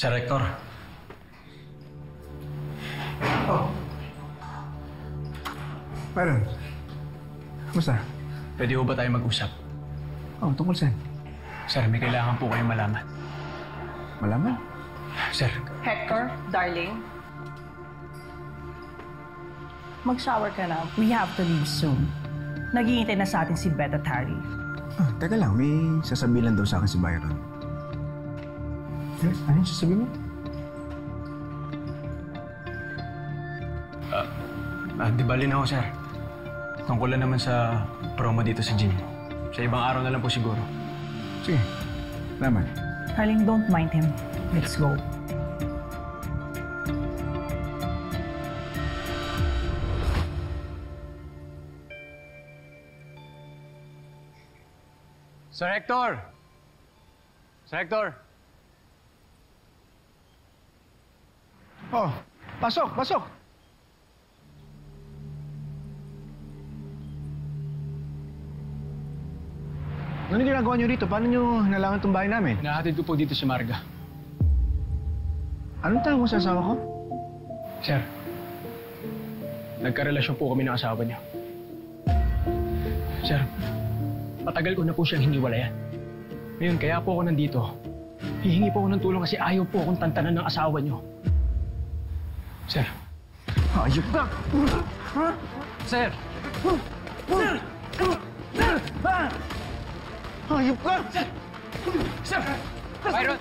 Sir Hector. Oh. Byron. Kamusta? Pwede ho ba tayo mag-usap? Oh, tungkol saan? Sir, may kailangan po kayong malaman. Malaman? Sir. Hector, darling. Mag-shower ka na. We have to leave soon. Naghihintay na sa atin si Beth at Harry. Ah, teka lang. May sasabihin lang daw sa akin si Byron. Ano yung sasabihin mo? Di bali na ho, sir. Tungkol lang naman sa promo dito sa gym. Sa ibang araw na lang po siguro. Sige. Salamat. Darling, don't mind him. Let's go. Sir Hector! Sir Hector! Oh, pasok, pasok! Ano ginagawa niyo rito? Paano niyo nalangan itong bahay namin? Hinahatid ko po dito si Marga. Anong tawag mo sa asawa ko? Sir, nagkarelasyon po kami ng asawa niya. Sir, matagal ko na po siyang hiniwalayan. Ngayon, kaya po ako nandito. Hihingi po ako ng tulong kasi ayaw po akong tantanan ng asawa niyo. Sir. Ayop ka! Sir! Sir! Ayop ka! Sir! Byron!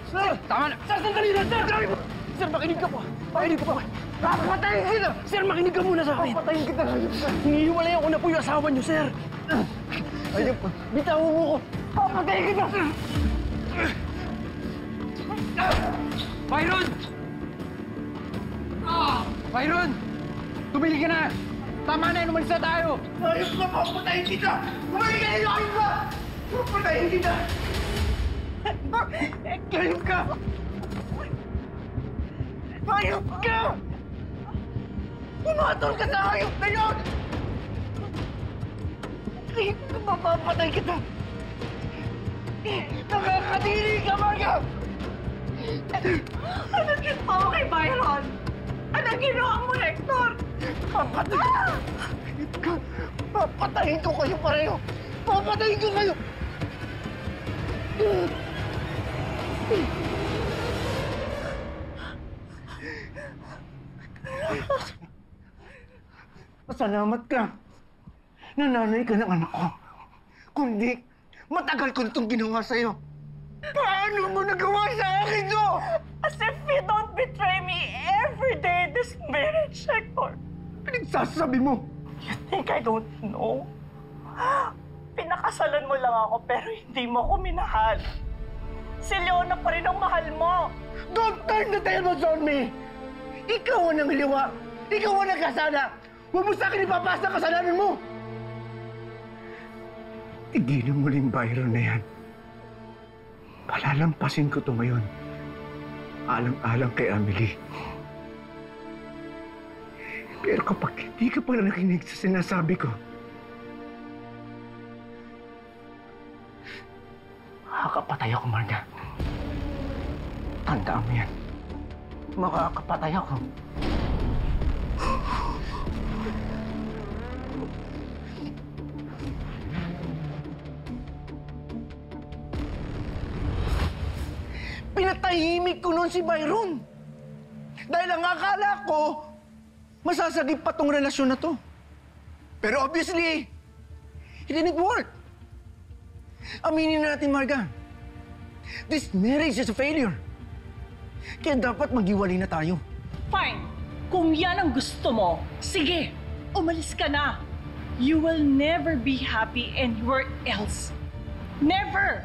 Sir! Tama na! Sir, sandali na! Sir! Sir, makinig ka po! Makinig ka po! Papatayin kita! Sir, makinig ka muna sa akin! Papatayin kita! Hinihiwalayan ko na po yung asawa niyo, sir! Ayop ka! Bitawan mo ko! Papatayin kita! Byron! Byron! Tumili ka na! Tama na, umalis na tayo! Ayop ka! Papatayin kita! Bumalik ka nila! Ayop ka! Papatayin kita! Ayop ka! Ayop ka! Pumatol ka sa ayop na yun! Ayop ka! Mapapatay kita! Nakakadiri ka, Marga! Anong ginawa mo kay Byron? Anong ginawa mo, Hector? Papatayin ka! Papatayin ko kayo pareho! Papatayin ko kayo! Pasalamat ka. Nananay ka ng anak ko. Kundi, matagal ko itong ginawa sa'yo. Paano mo nagawa sa akin to? As if you don't betray me every day in this marriage, Hector. Pinagsasabi mo? You think I don't know? Pinakasalan mo lang ako pero hindi mo ako minahal. Si Leona pa rin ang mahal mo. Don't turn the tables on me! Ikaw ang nanghiliwa! Ikaw ang nagkasala! Huwag mo sa akin ipapasa ang kasalanan mo! Tigilan mo rin Byron na yan. Palalampasin ko to ngayon. Alang-alang kay Amelie. Pero kapag hindi ka pa nakinig sa sinasabi ko, makakapatay ako, Marga. Tandaan mo yan. Makakapatay ako. Pinatahimik ko noon si Byron. Dahil ang akala ko, masasagip pa tong relasyon na to. Pero obviously, it didn't work. Aminin na natin, Marga. This marriage is a failure. Kaya dapat maghiwalay na tayo. Fine. Kung yan ang gusto mo, sige, umalis ka na. You will never be happy anywhere else. Never!